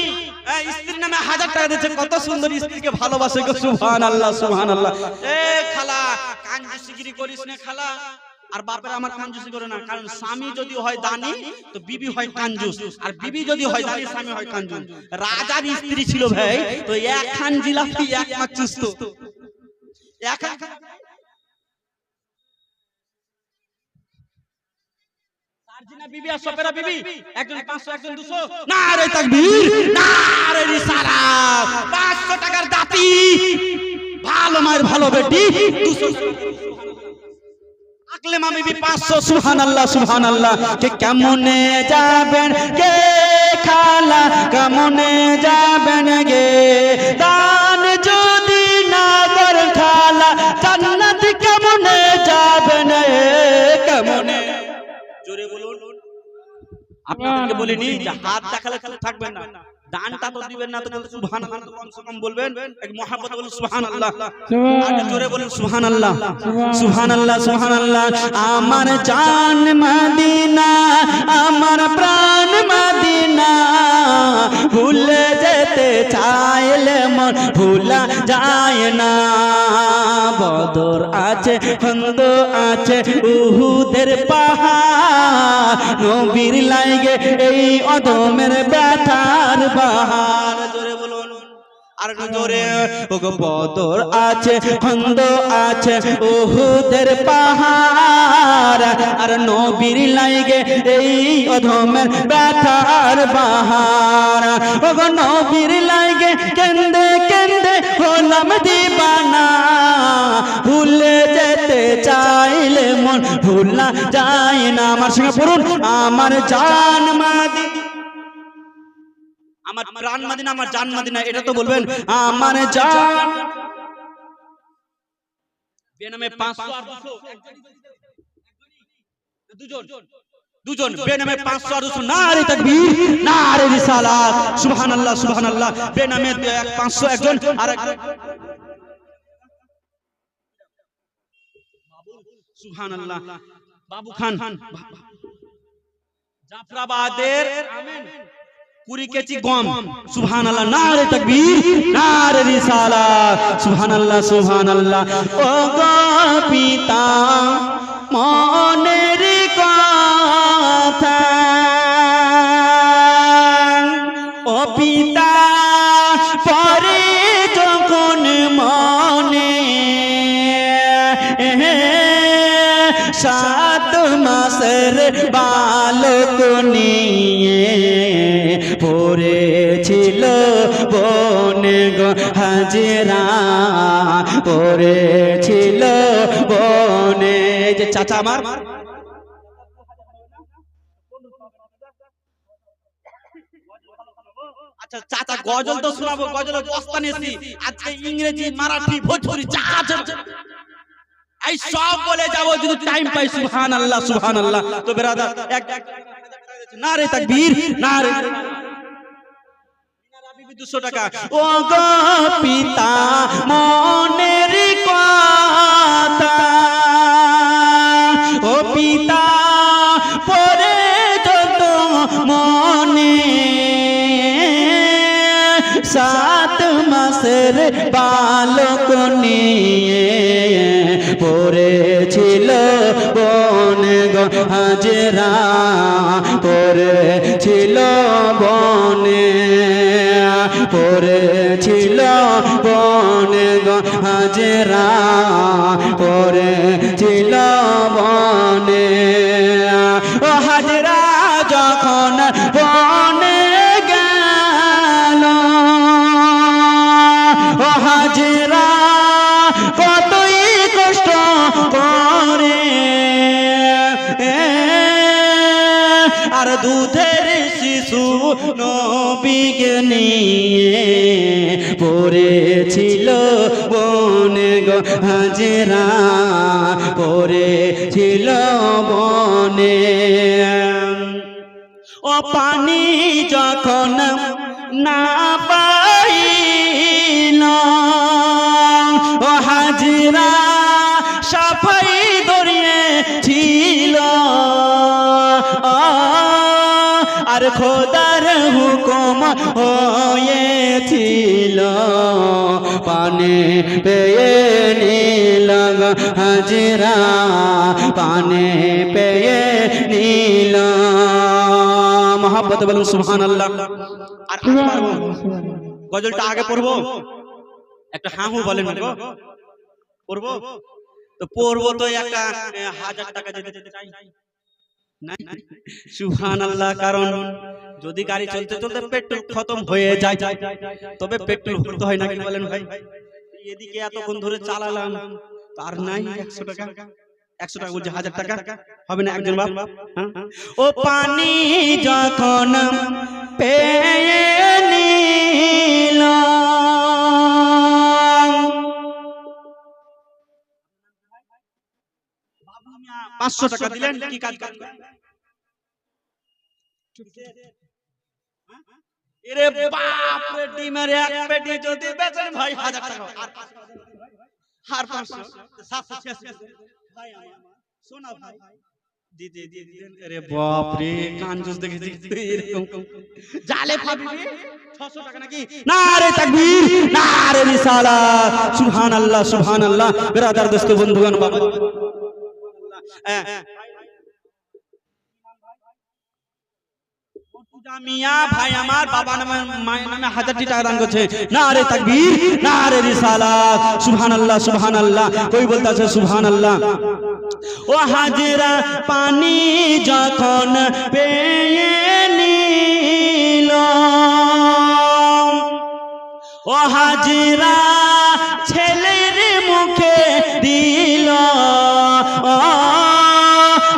[SPEAKER 1] স্ত্রীর নামে 1000 টাকা দিয়েছে। কত সুন্দর স্ত্রীকে ভালোবাসে গো। সুবহানাল্লাহ সুবহানাল্লাহ। এ খালা কাঞ্জুসিগিরি করিস না খালা। আর বাপের আমার কাঞ্জুসি করে না, কারণ স্বামী যদি হয় দানি তো বিবি হয় কাঞ্জুস, আর বিবি যদি হয় দানি স্বামী হয় কাঞ্জুস। রাজার স্ত্রী ছিল ভাই, তো এক খান জিলাপি এক মাছ চুস্ত, এক আরজিনা বিবি আর সপেরা বিবি একজন 500 একজন 200 নারে তাকবীর নারে রিসালাত 500 টাকার দাতি ভালো মায়ের ভালো বেটি 200 আকলে মা বিবি 500 সুবহানাল্লাহ সুবহানাল্লাহ কে কেমনে যাবেন কে খালা কেমনে যাবেন গে দান যদি না করেন খালা জান্নাত কেমনে যাবেন কেমনে জোরে বলুন আপনাদেরকে বলিনি যে হাত দেখালে থাকবেন না দানটা তো দিবেন না তো সুবহানাল্লাহ কমসে কম বলবেন এক মহব্বত বলুন সুবহানাল্লাহ আর জোরে বলুন সুবহানাল্লাহ সুবহানাল্লাহ সুবহানাল্লাহ আমার জান মদিনা আমার প্রাণ মদিনা ভুলে যেতে চাইলে মন ভুলা যায় না বদর আছে খন্দ আছে উহুদের পাহাড় নবীর লাগে এই অদমের ব্যথার বাহার জোরে বলুন আর জোরে ওগো বদর আছে খন্দ আছে উহুদের পাহাড় আর নবীর লাগে এই অদমের ব্যথার বাহার ওগো নবীর লাগে কেন্দে কেন্দে হলাম দিবানা ভুলে যেতে চাইলে মন ভুলা যায় না আমার সঙ্গে পড়ুন আমার জান মাদিনা আমার প্রাণ মদিনা আমার জান মদিনা এটা তো বলবেন আমার জান বেনামে 500 আর 200 দুজন বেনামে 500 আর 200 নারে তাকবীর নারে রিসালাত সুবহানাল্লাহ সুবহানাল্লাহ বেনামে 500 একজন আর সুবহানাল্লাহ বাবু খান জাফরাবাদের আমিন 20 কেজি গম সুবহানাল্লাহ নারে তাকবীর নারে রিসালাত সুবহানাল্লাহ সুবহানাল্লাহ ও গো পিতা মনের কথা ও পিতা পরে যখন মনে 7 মাসের বালক নিয়ে পড়েছিল বনে গো হাজেরা পড়েছিল বনে যে চাচা আমার আচ্ছা চাচা গজল তো শোনাবো গজলের বস্তা নিয়েছি আজকে ইংরেজি মারাঠি ভোজপুরি যা এই সব বলে যাবো যদি টাইম পাই সুবহানাল্লাহ সুবহানাল্লাহ তো বেরাদার এক নারে তাকবীর নারে 200 টাকা ও গো পিতা মনের কথা ও পিতা পরে যত মনে 7 মাসের বালক নিয়ে পড়েছিল বনে গো হাজেরা পড়েছিল বনে পড়েছিল বনে গো হাজেরা পড়েছিল বনে ও হাজেরা যখন বনে গেল ও হাজেরা কতই কষ্ট করে আর দুধের শিশু নবীকে নিয়ে পড়েছিল বনে গো হাজেরা পড়েছিল বনে ও পানি যখন না পাইল ও হাজেরা সাফাই দরিয়ে ছিল আর খোদার হুকুম হয়েছিল পানে পেয়ে নীল হাজেরা পানে পেয়ে নীল মহব্বত বলুন সুবহানাল্লাহ আর গজলটা আগে পড়বো একটা হাহু বলেন গো পড়বো তো পড়বো তো একটা 1000 টাকা দিতে চাই সুবহানাল্লাহ। কারণ যদি গাড়ি চলতে চলতে পেট্রোল খতম হয়ে যায় তবে পেট্রোল ভরতে হয় নাকি বলেন ভাই? এদিকে এতক্ষণ ধরে চালালাম তার নাই 100 টাকা, 100 টাকা বলছে 1000 টাকা হবে না একজন বাপ? হ্যাঁ? ও পানি যখন পেয়ে নিল 500 টাকা দিলেন কি কাজ করবেন? এরে বাপ রে, ডিমের এক পেটি যদি বেচেন ভাই 1000 টাকা আর 500 786 ভাই আমার শোনা ভাই দিদি দিলেন। আরে বাপ রে, কাঞ্জুস দেখেছি এরকম জালে ফাবি 600 টাকা নাকি? নারে তাকবীর, নারে রিসালাত, সুবহানাল্লাহ সুবহানাল্লাহ। বিরাদার দোস্ত বন্ধুগণ বাবা মিয়া ভাই আমার বাবা নামে মায়ের নামে 1000টি টাকা দান করছে। নারে তাকবীর, নারে রিসালাত, সুবহানাল্লাহ সুবহানাল্লাহ। কই বলতাছে সুবহানাল্লাহ। ও হাজরা পানি যখন পেয়ে নিল, ও হাজরা ছেলের মুখে দিল,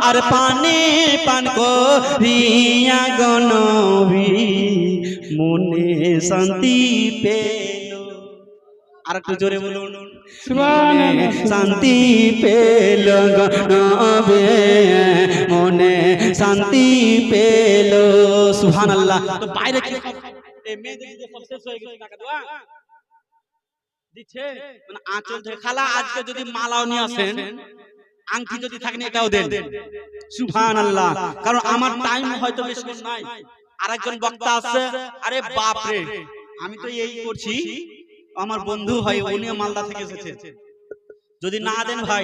[SPEAKER 1] আর পানি পান করিয়া গো নবী মনে শান্তি পেল। আর একটু জোরে বলুন,
[SPEAKER 2] সুবহানাল্লাহ।
[SPEAKER 1] শান্তি পেল গো নবী মনে শান্তি পেল। সুবহানাল্লাহ। তো বাইরে কি মেয়েদের যে সব শেষ হয়ে গেছে টাকা দেওয়া দিচ্ছে, মানে আঁচল থেকে খালা আজকে যদি মালাও নিয়ে আসেন, আংটি যদি থাকেন এটাও দেন। সুবহানাল্লাহ। কারণ আমার টাইম হয়তো বেশি নাই, আরেকজন বক্তা আছে। আরে বাপ রে, আমি তো এই করছি, আমার বন্ধু হয় উনিও মালদা থেকে এসেছে, যদি না দেন ভাই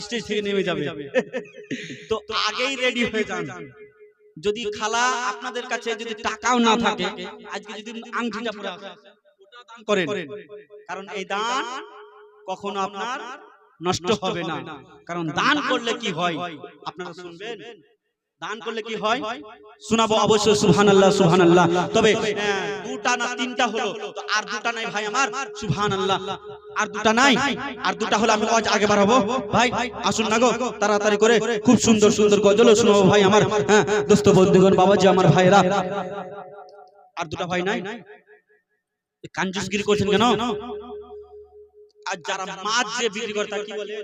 [SPEAKER 1] স্টেজ থেকে নেমে যাবে। তো আগেই রেডি হয়ে যান। যদি খালা আপনাদের কাছে যদি টাকাও না থাকে, আজকে যদি আংটিটা পরে আসে ওটা দান করেন, কারণ এই দান কখনো আপনার নষ্ট হবে না। কারণ দান করলে কি হয় আপনারা শুনবেন, দান করলে কি হয় শোনাবো অবশ্যই। সুবহানাল্লাহ সুবহানাল্লাহ। তবে দুটা না তিনটা হলো, তো আর দুটা নাই ভাই আমার। সুবহানাল্লাহ। আর দুটা নাই, আর দুটা হলো আমি আজ আগে বাড়াবো ভাই। আসুন না গো তাড়াতাড়ি করে, খুব সুন্দর সুন্দর গজল শোনাবো ভাই আমার। হ্যাঁ দোস্ত বন্ধুগণ বাবাজি আমার ভাইরা, আর দুটা ভাই নাই, কাঞ্জুসগিরি করছেন কেন? আর যারা মাছ যে বিক্রি করে তার কি বলে?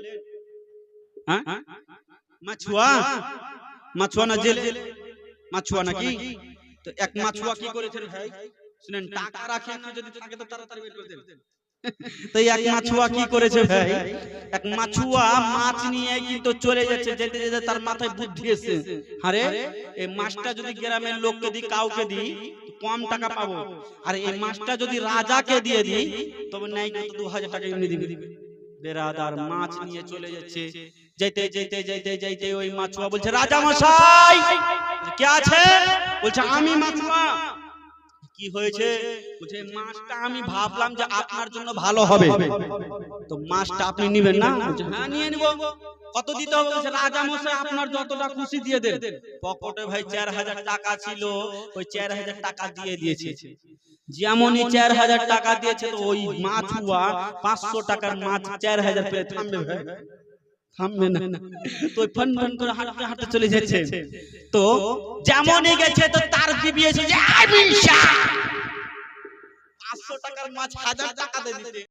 [SPEAKER 1] হ্যাঁ মাছুয়া, মাছুয়া না জেলে মাছুয়া নাকি? তো এক মাছুয়া কি করেছেন ভাই শুনেন, টাকা রাখেন না, যদি থাকে তো তাড়াতাড়ি বের করে দেন। তো এক মাছুয়া কি করেছে ভাই, এক মাছুয়া মাছ নিয়ে কিন্তু চলে যাচ্ছে, যেতে যেতে তার মাথায় বুদ্ধি এসেছে, আরে এই মাছটা যদি গ্রামের লোককে দিই, কাউকে দিই কম টাকা পাবো, আর এই মাছটা যদি রাজাকে দিয়ে দিই তবে নাই কিন্তু 2000 টাকা এমনি দিবে। বেরাদার মাছ নিয়ে চলে যাচ্ছে, যেতে যেতে যেতে যেতে ওই মাছুয়া বলছে, রাজা মশাই কে আছে? বলছে আমি মাছুয়া। কি হয়েছে? বলছে মাছটা আমি ভাবলাম যে আপনার জন্য ভালো হবে, তো মাছটা আপনি নেবেন না? বলছে হ্যাঁ নিয়ে নিব। কত দিতে হবে? বলছে রাজা মশাই আপনার যতটা খুশি দিয়ে দেন। পকেটে ভাই 4000 টাকা ছিল, ওই 4000 টাকা দিয়ে দিয়েছে। যেমনই 4000 টাকা দিয়েছে, তো ওই মাছুয়া 500 টাকার মাছ 4000 পেয়ে থামবে ভাই? থামবে না। তো ফন ফন করে হাঁটতে হাঁটতে চলে যাচ্ছে। তো যেমনই গেছে তো তার বিবি এসে যে 500 টাকার মাছ 1000 টাকা দিয়ে দিতে।